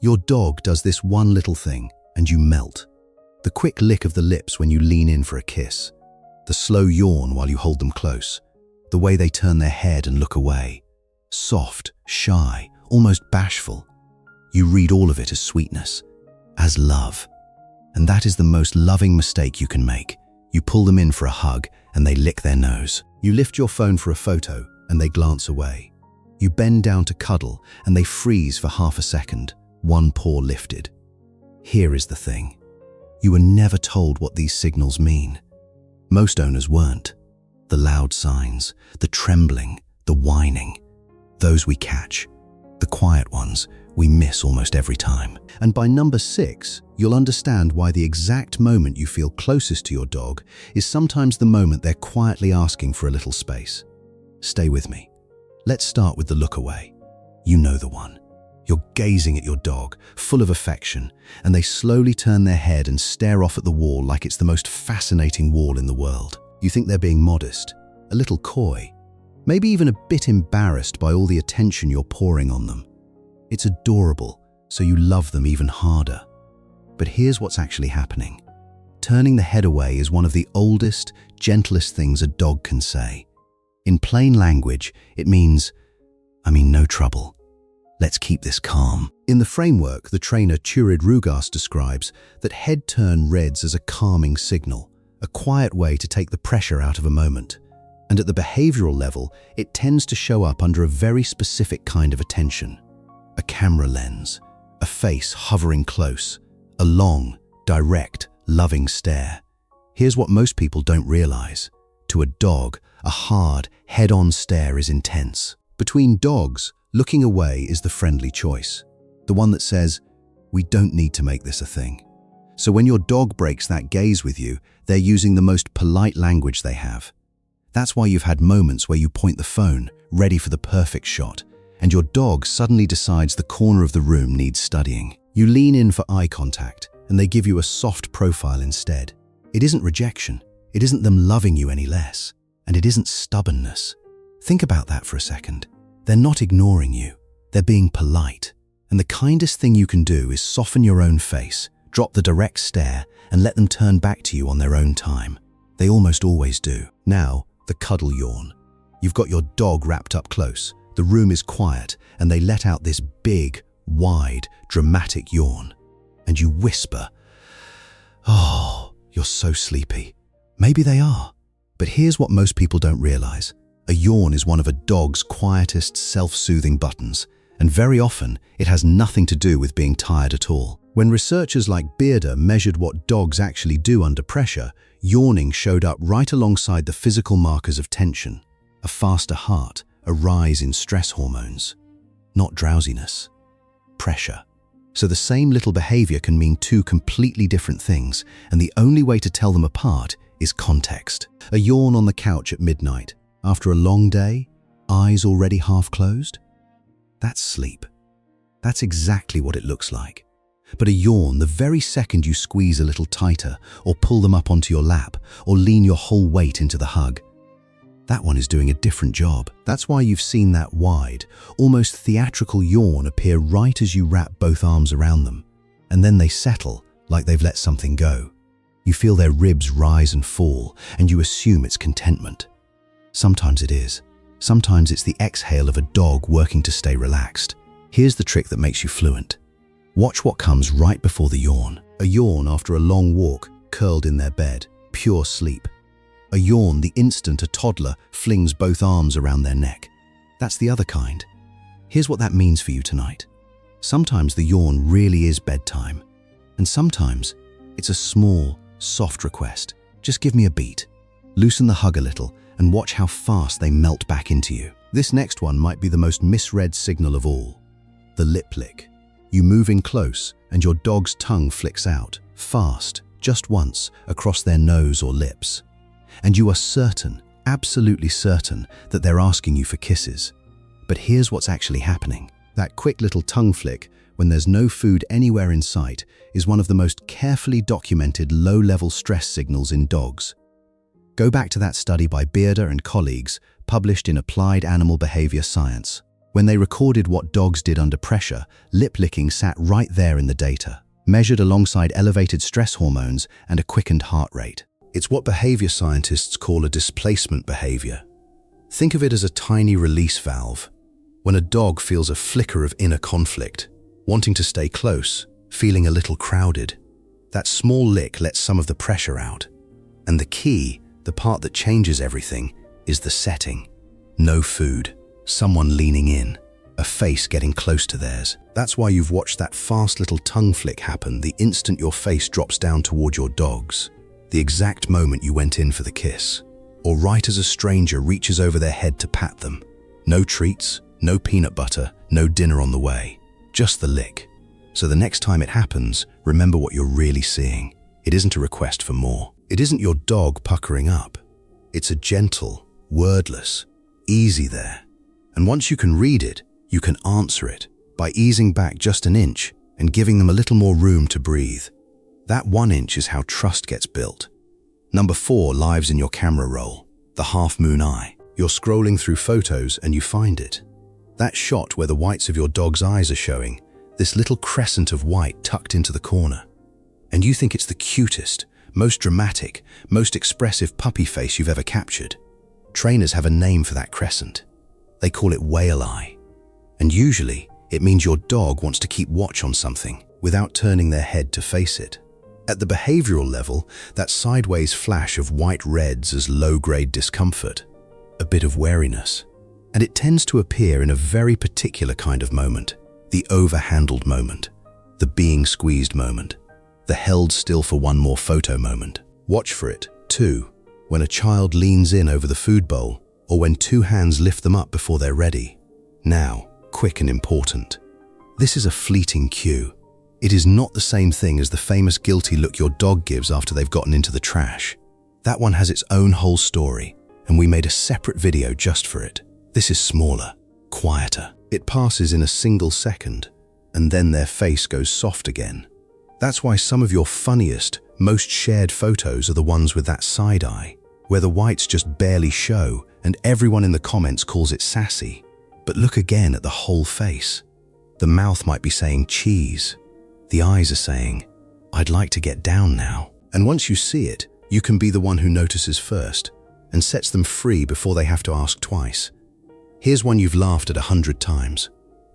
Your dog does this one little thing, and you melt. The quick lick of the lips when you lean in for a kiss. The slow yawn while you hold them close. The way they turn their head and look away. Soft, shy, almost bashful. You read all of it as sweetness, as love. And that is the most loving mistake you can make. You pull them in for a hug, and they lick their nose. You lift your phone for a photo, and they glance away. You bend down to cuddle, and they freeze for half a second, one paw lifted. Here is the thing. You were never told what these signals mean. Most owners weren't. The loud signs, the trembling, the whining, those we catch. The quiet ones we miss almost every time. And by number 6, you'll understand why the exact moment you feel closest to your dog is sometimes the moment they're quietly asking for a little space. Stay with me. Let's start with the look away. You know the one. You're gazing at your dog, full of affection, and they slowly turn their head and stare off at the wall like it's the most fascinating wall in the world. You think they're being modest, a little coy, maybe even a bit embarrassed by all the attention you're pouring on them. It's adorable, so you love them even harder. But here's what's actually happening. Turning the head away is one of the oldest, gentlest things a dog can say. In plain language, it means, no trouble. Let's keep this calm. In the framework, the trainer Turid Rugaas describes that head turn reads as a calming signal, a quiet way to take the pressure out of a moment. And at the behavioral level, it tends to show up under a very specific kind of attention. A camera lens, a face hovering close, a long, direct, loving stare. Here's what most people don't realize. To a dog, a hard, head-on stare is intense. Between dogs, looking away is the friendly choice. The one that says, we don't need to make this a thing. So when your dog breaks that gaze with you, they're using the most polite language they have. That's why you've had moments where you point the phone, ready for the perfect shot, and your dog suddenly decides the corner of the room needs studying. You lean in for eye contact, and they give you a soft profile instead. It isn't rejection. It isn't them loving you any less. And it isn't stubbornness. Think about that for a second. They're not ignoring you. They're being polite. And the kindest thing you can do is soften your own face, drop the direct stare, and let them turn back to you on their own time. They almost always do. Now, the cuddle yawn. You've got your dog wrapped up close. The room is quiet, and they let out this big, wide, dramatic yawn. And you whisper, "Oh, you're so sleepy." Maybe they are. But here's what most people don't realize. A yawn is one of a dog's quietest, self-soothing buttons, and very often it has nothing to do with being tired at all. When researchers like Beerda measured what dogs actually do under pressure, yawning showed up right alongside the physical markers of tension. A faster heart, a rise in stress hormones. Not drowsiness. Pressure. So the same little behavior can mean two completely different things, and the only way to tell them apart is context. A yawn on the couch at midnight, after a long day, eyes already half closed? That's sleep. That's exactly what it looks like. But a yawn the very second you squeeze a little tighter, or pull them up onto your lap, or lean your whole weight into the hug, that one is doing a different job. That's why you've seen that wide, almost theatrical yawn appear right as you wrap both arms around them, and then they settle like they've let something go. You feel their ribs rise and fall, and you assume it's contentment. Sometimes it is. Sometimes it's the exhale of a dog working to stay relaxed. Here's the trick that makes you fluent. Watch what comes right before the yawn. A yawn after a long walk, curled in their bed, pure sleep. A yawn the instant a toddler flings both arms around their neck. That's the other kind. Here's what that means for you tonight. Sometimes the yawn really is bedtime. And sometimes it's a small, soft request. Just give me a beat. Loosen the hug a little and watch how fast they melt back into you. This next one might be the most misread signal of all. The lip lick. You move in close and your dog's tongue flicks out, fast, just once, across their nose or lips. And you are certain, absolutely certain, that they're asking you for kisses. But here's what's actually happening. That quick little tongue flick, when there's no food anywhere in sight, is one of the most carefully documented low-level stress signals in dogs. Go back to that study by Beerda and colleagues, published in Applied Animal Behaviour Science. When they recorded what dogs did under pressure, lip licking sat right there in the data, measured alongside elevated stress hormones and a quickened heart rate. It's what behavior scientists call a displacement behavior. Think of it as a tiny release valve. When a dog feels a flicker of inner conflict, wanting to stay close, feeling a little crowded, that small lick lets some of the pressure out. And the key, the part that changes everything, is the setting. No food, someone leaning in, a face getting close to theirs. That's why you've watched that fast little tongue flick happen the instant your face drops down toward your dog's, the exact moment you went in for the kiss, or right as a stranger reaches over their head to pat them. No treats, no peanut butter, no dinner on the way, just the lick. So the next time it happens, remember what you're really seeing. It isn't a request for more. It isn't your dog puckering up. It's a gentle, wordless, easy there. And once you can read it, you can answer it by easing back just an inch and giving them a little more room to breathe. That 1 inch is how trust gets built. Number 4 lives in your camera roll, the half-moon eye. You're scrolling through photos and you find it. That shot where the whites of your dog's eyes are showing, this little crescent of white tucked into the corner. And you think it's the cutest, most dramatic, most expressive puppy face you've ever captured. Trainers have a name for that crescent. They call it whale eye. And usually, it means your dog wants to keep watch on something without turning their head to face it. At the behavioral level, that sideways flash of white reds is low-grade discomfort, a bit of wariness. And it tends to appear in a very particular kind of moment, the overhandled moment, the being squeezed moment, the held still for one more photo moment. Watch for it, too, when a child leans in over the food bowl or when 2 hands lift them up before they're ready. Now, quick and important. This is a fleeting cue. It is not the same thing as the famous guilty look your dog gives after they've gotten into the trash. That one has its own whole story, and we made a separate video just for it. This is smaller, quieter. It passes in a single second, and then their face goes soft again. That's why some of your funniest, most shared photos are the ones with that side eye, where the whites just barely show and everyone in the comments calls it sassy. But look again at the whole face. The mouth might be saying cheese. The eyes are saying, I'd like to get down now. And once you see it, you can be the one who notices first and sets them free before they have to ask twice. Here's one you've laughed at 100 times.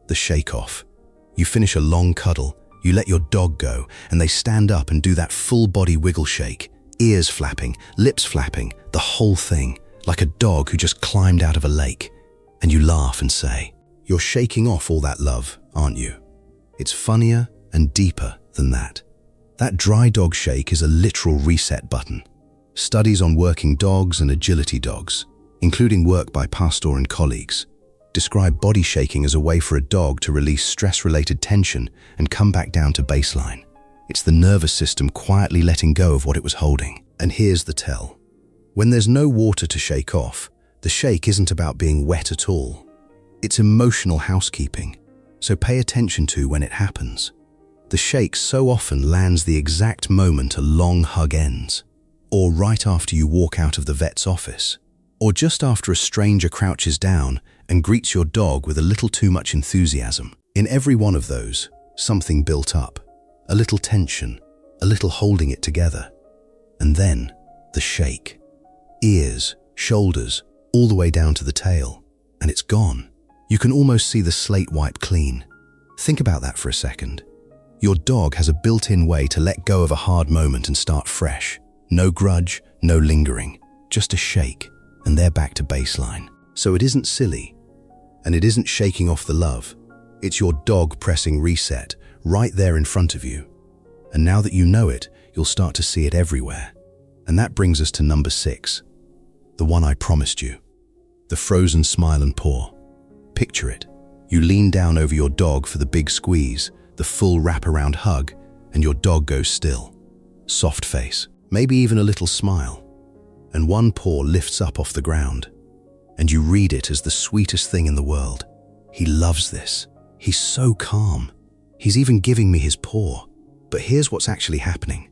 The shake-off. You finish a long cuddle, you let your dog go, and they stand up and do that full-body wiggle shake, ears flapping, lips flapping, the whole thing, like a dog who just climbed out of a lake. And you laugh and say, you're shaking off all that love, aren't you? It's funnier and deeper than that. That dry dog shake is a literal reset button. Studies on working dogs and agility dogs, including work by Pastore and colleagues, describe body shaking as a way for a dog to release stress-related tension and come back down to baseline. It's the nervous system quietly letting go of what it was holding. And here's the tell. When there's no water to shake off, the shake isn't about being wet at all. It's emotional housekeeping, so pay attention to when it happens. The shake so often lands the exact moment a long hug ends, or right after you walk out of the vet's office, or just after a stranger crouches down and greets your dog with a little too much enthusiasm. In every one of those, something built up, a little tension, a little holding it together. And then, the shake. Ears, shoulders, all the way down to the tail, and it's gone. You can almost see the slate wipe clean. Think about that for a second. Your dog has a built-in way to let go of a hard moment and start fresh. No grudge, no lingering, just a shake, and they're back to baseline. So it isn't silly, and it isn't shaking off the love. It's your dog pressing reset right there in front of you. And now that you know it, you'll start to see it everywhere. And that brings us to number 6, the one I promised you, the frozen smile and paw. Picture it. You lean down over your dog for the big squeeze, the full wraparound hug, and your dog goes still. Soft face, maybe even a little smile. And one paw lifts up off the ground. And you read it as the sweetest thing in the world. He loves this. He's so calm. He's even giving me his paw. But here's what's actually happening.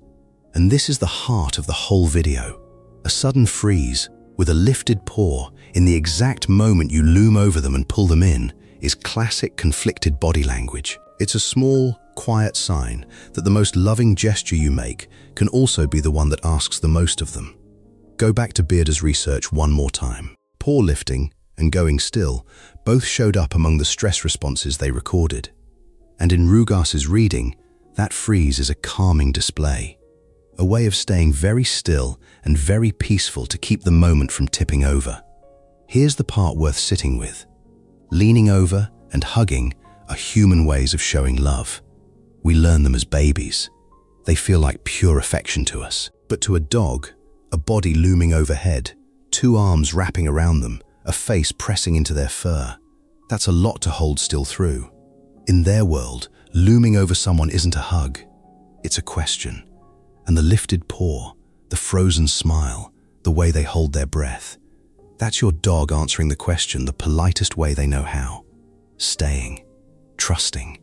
And this is the heart of the whole video. A sudden freeze, with a lifted paw, in the exact moment you loom over them and pull them in, is classic conflicted body language. It's a small, quiet sign that the most loving gesture you make can also be the one that asks the most of them. Go back to Beerda's research one more time. Paw lifting and going still both showed up among the stress responses they recorded. And in Rugaas's reading, that freeze is a calming display, a way of staying very still and very peaceful to keep the moment from tipping over. Here's the part worth sitting with. Leaning over and hugging are human ways of showing love. We learn them as babies. They feel like pure affection to us. But to a dog, a body looming overhead, two arms wrapping around them, a face pressing into their fur, that's a lot to hold still through. In their world, looming over someone isn't a hug, it's a question. And the lifted paw, the frozen smile, the way they hold their breath, that's your dog answering the question the politest way they know how. Staying, trusting,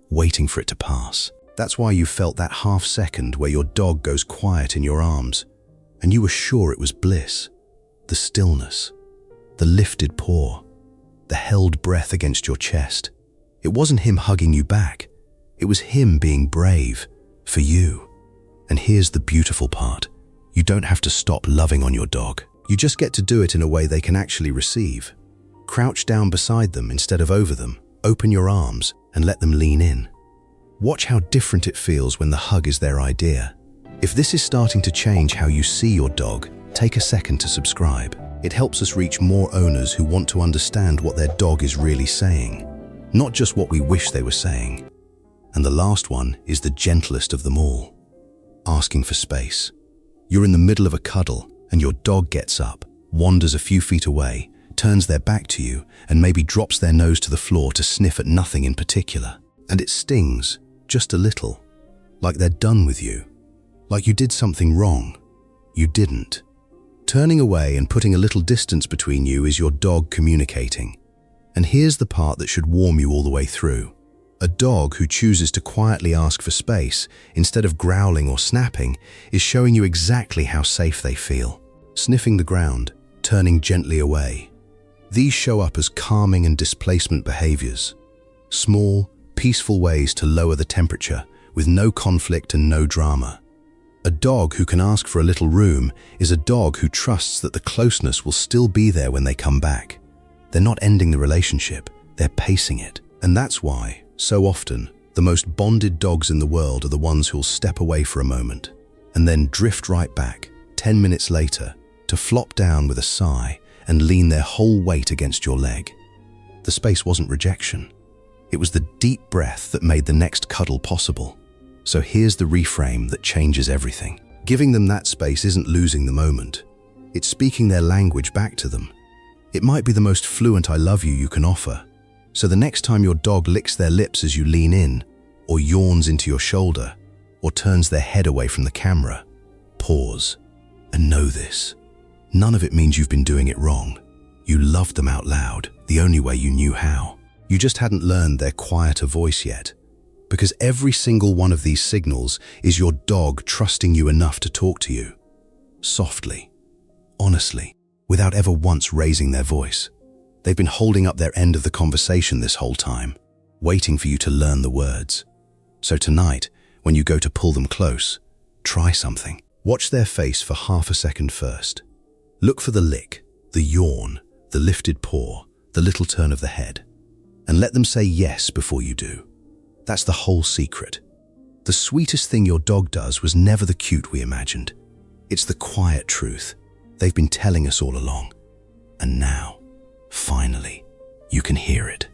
waiting for it to pass. That's why you felt that half second where your dog goes quiet in your arms, and you were sure it was bliss. The stillness, the lifted paw, the held breath against your chest. It wasn't him hugging you back. It was him being brave for you. And here's the beautiful part. You don't have to stop loving on your dog. You just get to do it in a way they can actually receive. Crouch down beside them instead of over them. Open your arms and let them lean in. Watch how different it feels when the hug is their idea. If this is starting to change how you see your dog, take a second to subscribe. It helps us reach more owners who want to understand what their dog is really saying, not just what we wish they were saying. And the last one is the gentlest of them all. Asking for space. You're in the middle of a cuddle and your dog gets up, wanders a few feet away, turns their back to you, and maybe drops their nose to the floor to sniff at nothing in particular. And it stings, just a little, like they're done with you, like you did something wrong. You didn't. Turning away and putting a little distance between you is your dog communicating. And here's the part that should warm you all the way through. A dog who chooses to quietly ask for space, instead of growling or snapping, is showing you exactly how safe they feel. Sniffing the ground, turning gently away. These show up as calming and displacement behaviors. Small, peaceful ways to lower the temperature with no conflict and no drama. A dog who can ask for a little room is a dog who trusts that the closeness will still be there when they come back. They're not ending the relationship, they're pacing it. And that's why, so often, the most bonded dogs in the world are the ones who'll step away for a moment and then drift right back, 10 minutes later, to flop down with a sigh and lean their whole weight against your leg. The space wasn't rejection. It was the deep breath that made the next cuddle possible. So here's the reframe that changes everything. Giving them that space isn't losing the moment. It's speaking their language back to them. It might be the most fluent "I love you" you can offer. So the next time your dog licks their lips as you lean in, or yawns into your shoulder, or turns their head away from the camera, pause and know this. None of it means you've been doing it wrong. You loved them out loud, the only way you knew how. You just hadn't learned their quieter voice yet. Because every single one of these signals is your dog trusting you enough to talk to you. Softly, honestly, without ever once raising their voice. They've been holding up their end of the conversation this whole time, waiting for you to learn the words. So tonight, when you go to pull them close, try something. Watch their face for half a second first. Look for the lick, the yawn, the lifted paw, the little turn of the head. And let them say yes before you do. That's the whole secret. The sweetest thing your dog does was never the cute we imagined. It's the quiet truth they've been telling us all along. And now, finally, you can hear it.